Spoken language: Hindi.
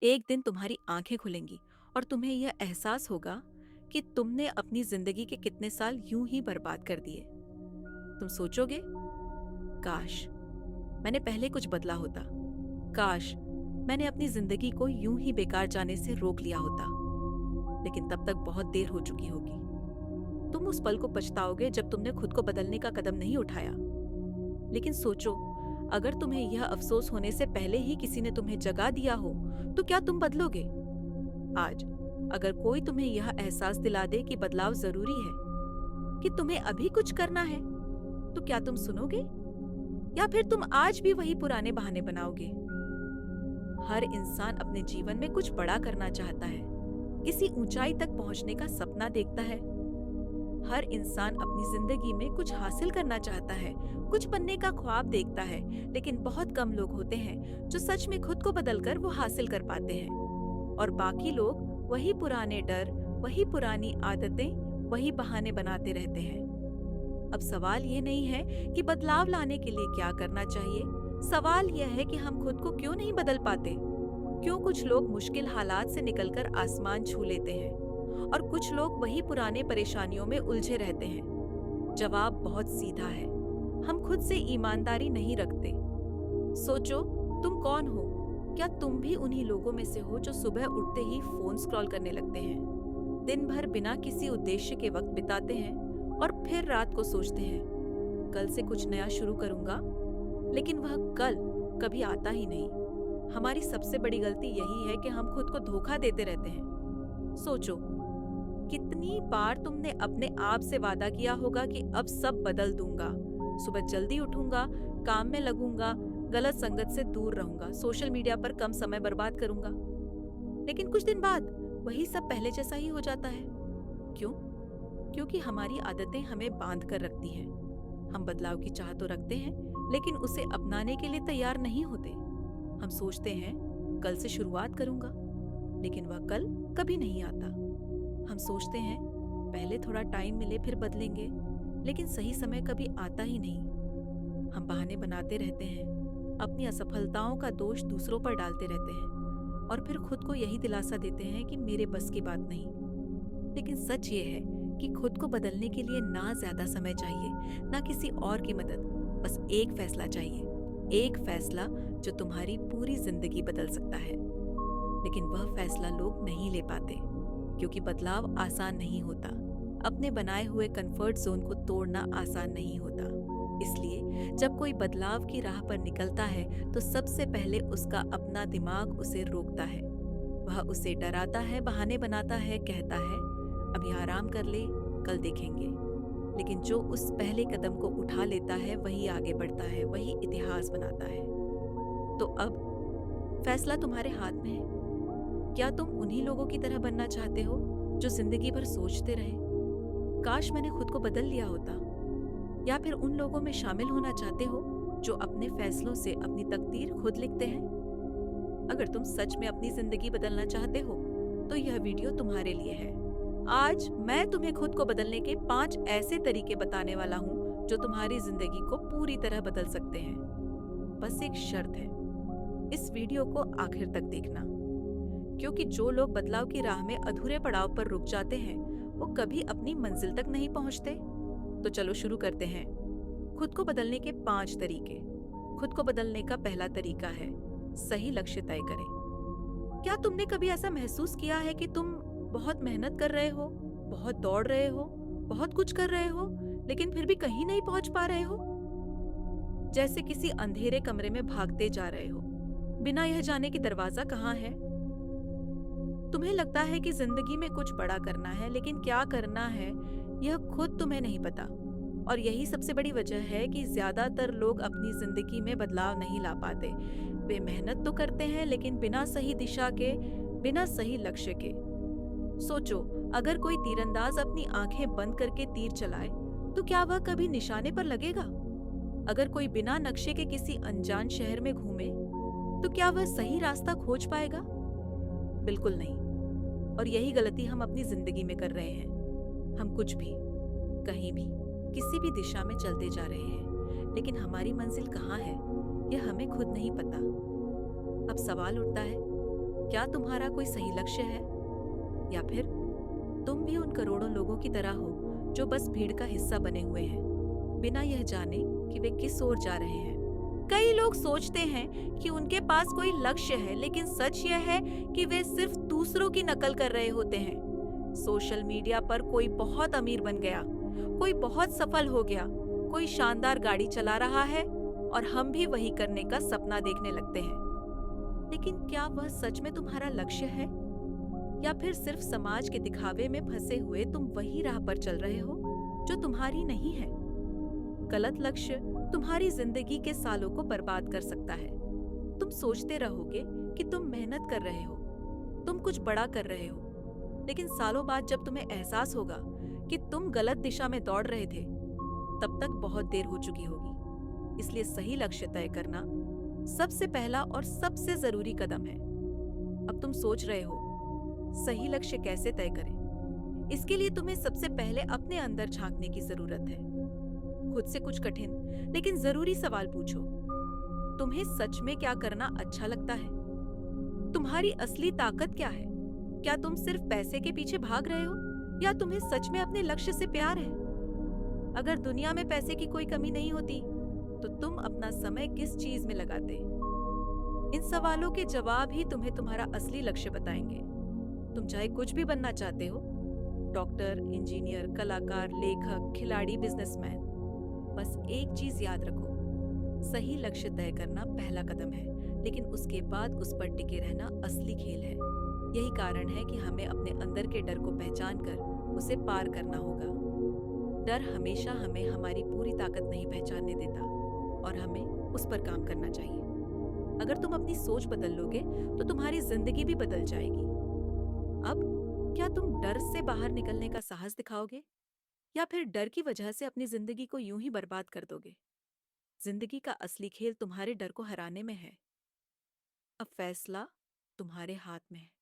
एक दिन तुम्हारी आंखें खुलेंगी और तुम्हें यह एहसास होगा कि तुमने अपनी जिंदगी के कितने साल यूं ही बर्बाद कर दिए। तुम सोचोगे, काश मैंने पहले कुछ बदला होता, काश मैंने अपनी जिंदगी को यूं ही बेकार जाने से रोक लिया होता। लेकिन तब तक बहुत देर हो चुकी होगी। तुम उस पल को पछताओगे जब तुमने खुद को बदलने का कदम नहीं उठाया। लेकिन सोचो, अगर तुम्हें यह अफसोस होने से पहले ही किसी ने तुम्हें जगा दिया हो, तो क्या तुम बदलोगे? आज अगर कोई तुम्हें यह एहसास दिला दे कि बदलाव जरूरी है, कि तुम्हें अभी कुछ करना है, तो क्या तुम सुनोगे? या फिर तुम आज भी वही पुराने बहाने बनाओगे? हर इंसान अपने जीवन में कुछ बड़ा करना चाहता है, किसी ऊंचाई तक पहुंचने का सपना देखता है। हर इंसान अपनी जिंदगी में कुछ हासिल करना चाहता है, कुछ बनने का ख्वाब देखता है, लेकिन बहुत कम लोग होते हैं जो सच में खुद को बदलकर वो हासिल कर पाते हैं। और बाकी लोग वही पुराने डर, वही पुरानी आदतें, वही बहाने बनाते रहते हैं। अब सवाल ये नहीं है कि बदलाव लाने के लिए क्या करना चाहिए, सवाल यह है कि हम खुद को क्यों नहीं बदल पाते। क्यों कुछ लोग मुश्किल हालात से निकलकर आसमान छू लेते हैं और कुछ लोग वही पुराने परेशानियों में उलझे रहते हैं? जवाब बहुत सीधा है, हम खुद से ईमानदारी नहीं रखते। सोचो, तुम कौन हो? क्या तुम भी उन्हीं लोगों में से हो जो सुबह उठते ही फोन स्क्रॉल करने लगते हैं, दिन भर बिना किसी उद्देश्य के वक्त बिताते हैं और फिर रात को सोचते हैं कल से कुछ नया शुरू करूंगा, लेकिन वह कल कभी आता ही नहीं। हमारी सबसे बड़ी गलती यही है कि हम खुद को धोखा देते रहते हैं। सोचो, कितनी बार तुमने अपने आप से वादा किया होगा कि अब सब बदल दूंगा, सुबह जल्दी उठूंगा, काम में लगूंगा, गलत संगत से दूर रहूंगा, सोशल मीडिया पर कम समय बर्बाद करूंगा। लेकिन कुछ दिन बाद वही सब पहले जैसा ही हो जाता है। क्यों? क्योंकि हमारी आदतें हमें बांध कर रखती हैं। हम बदलाव की चाह तो रखते हैं, लेकिन उसे अपनाने के लिए तैयार नहीं होते। हम सोचते हैं कल से शुरुआत करूंगा, लेकिन वह कल कभी नहीं आता। हम सोचते हैं पहले थोड़ा टाइम मिले फिर बदलेंगे, लेकिन सही समय कभी आता ही नहीं। हम बहाने बनाते रहते हैं, अपनी असफलताओं का दोष दूसरों पर डालते रहते हैं और फिर खुद को यही दिलासा देते हैं कि मेरे बस की बात नहीं। लेकिन सच ये है कि खुद को बदलने के लिए ना ज्यादा समय चाहिए, ना किसी और की मदद, बस एक फैसला चाहिए। एक फैसला जो तुम्हारी पूरी जिंदगी बदल सकता है। लेकिन वह फैसला लोग नहीं ले पाते, क्योंकि बदलाव आसान नहीं होता। अपने बनाए हुए कंफर्ट जोन को तोड़ना आसान नहीं होता। इसलिए जब कोई बदलाव की राह पर निकलता है तो सबसे पहले उसका अपना दिमाग उसे रोकता है। वह उसे डराता है, बहाने बनाता है, कहता है अभी आराम कर ले, कल देखेंगे। लेकिन जो उस पहले कदम को उठा लेता है वही आगे बढ़ता है, वही इतिहास बनाता है। तो अब फैसला तुम्हारे हाथ में है। क्या तुम उन्हीं लोगों की तरह बनना चाहते हो जो जिंदगी भर सोचते रहे काश मैंने खुद को बदल लिया होता, या फिर उन लोगों में शामिल होना चाहते हो जो अपने फैसलों से अपनी तकदीर खुद लिखते हैं? अगर तुम सच में अपनी जिंदगी बदलना चाहते हो तो यह वीडियो तुम्हारे लिए है। आज मैं तुम्हें खुद को बदलने के 5 ऐसे तरीके बताने वाला हूँ जो तुम्हारी जिंदगी को पूरी तरह बदल सकते हैं। बस एक शर्त है, इस वीडियो को आखिर तक देखना, क्योंकि जो लोग बदलाव की राह में अधूरे पड़ाव पर रुक जाते हैं वो कभी अपनी मंजिल तक नहीं पहुंचते। तो चलो शुरू करते हैं। खुद को बदलने के 5 तरीके। खुद को बदलने का पहला तरीका है सही लक्ष्य तय करें। क्या तुमने कभी ऐसा महसूस किया है कि तुम बहुत मेहनत कर रहे हो, बहुत दौड़ रहे हो, बहुत कुछ कर रहे हो, लेकिन फिर भी कहीं नहीं पहुंच पा रहे हो? जैसे किसी अंधेरे कमरे में भागते जा रहे हो, बिना यह जाने कि दरवाजा कहाँ है। तुम्हें लगता है कि जिंदगी में कुछ बड़ा करना है, लेकिन क्या करना है यह खुद तुम्हें नहीं पता। और यही सबसे बड़ी वजह है कि ज्यादातर लोग अपनी जिंदगी में बदलाव नहीं ला पाते। वे मेहनत तो करते हैं, लेकिन बिना सही दिशा के, बिना सही लक्ष्य के। सोचो, अगर कोई तीरंदाज अपनी आंखें बंद करके तीर चलाए तो क्या वह कभी निशाने पर लगेगा? अगर कोई बिना नक्शे के किसी अनजान शहर में घूमे तो क्या वह सही रास्ता खोज पाएगा? बिल्कुल नहीं। और यही गलती हम अपनी जिंदगी में कर रहे हैं। हम कुछ भी, कहीं भी, किसी भी दिशा में चलते जा रहे हैं, लेकिन हमारी मंजिल कहाँ है यह हमें खुद नहीं पता। अब सवाल उठता है, क्या तुम्हारा कोई सही लक्ष्य है, या फिर तुम भी उन करोड़ों लोगों की तरह हो जो बस भीड़ का हिस्सा बने हुए हैं, बिना यह जाने कि वे किस ओर जा रहे हैं। कई लोग सोचते हैं कि उनके पास कोई लक्ष्य है, लेकिन सच यह है कि वे सिर्फ दूसरों की नकल कर रहे होते हैं। सोशल मीडिया पर कोई बहुत अमीर बन गया, कोई बहुत सफल हो गया, कोई शानदार गाड़ी चला रहा है, और हम भी वही करने का सपना देखने लगते हैं। लेकिन क्या वह सच में तुम्हारा लक्ष्य है, या फिर सिर्फ समाज के दिखावे में फंसे हुए तुम वही राह पर चल रहे हो जो तुम्हारी नहीं है? गलत लक्ष्य तुम्हारी जिंदगी के सालों को बर्बाद कर सकता है। तुम सोचते रहोगे कि तुम मेहनत कर रहे हो, तुम कुछ बड़ा कर रहे हो, लेकिन सालों बाद जब तुम्हें एहसास होगा कि तुम गलत दिशा में दौड़ रहे थे, तब तक बहुत देर हो चुकी होगी। इसलिए सही लक्ष्य तय करना सबसे पहला और सबसे जरूरी कदम है। अब तुम सोच रहे हो, सही लक्ष्य कैसे तय करें? इसके लिए तुम्हें सबसे पहले अपने अंदर झांकने की जरूरत है। खुद से कुछ कठिन लेकिन जरूरी सवाल पूछो। तुम्हें सच में क्या करना अच्छा लगता है? तुम्हारी असली ताकत क्या है? क्या तुम सिर्फ पैसे के पीछे भाग रहे हो, या तुम्हें सच में अपने लक्ष्य से प्यार है? अगर दुनिया में पैसे की कोई कमी नहीं होती, तो तुम अपना समय किस चीज में लगाते? इन सवालों के जवाब ही तुम्हें तुम्हारा असली लक्ष्य बताएंगे। तुम चाहे कुछ भी बनना चाहते हो, डॉक्टर, इंजीनियर, कलाकार, लेखक, खिलाड़ी, बिजनेसमैन, बस एक चीज याद रखो, सही लक्ष्य तय करना पहला कदम है, लेकिन उसके बाद उस पर टिके रहना असली खेल है। यही कारण है कि हमें अपने अंदर के डर को पहचान कर उसे पार करना होगा। डर हमेशा हमें हमारी पूरी ताकत नहीं पहचानने देता, और हमें उस पर काम करना चाहिए। अगर तुम अपनी सोच बदल लोगे, तो तुम्हारी जिंदगी भी बदल जाएगी। अब क्या तुम डर से बाहर निकलने का साहस दिखाओगे, या फिर डर की वजह से अपनी जिंदगी को यूं ही बर्बाद कर दोगे? जिंदगी का असली खेल तुम्हारे डर को हराने में है। अब फैसला तुम्हारे हाथ में है।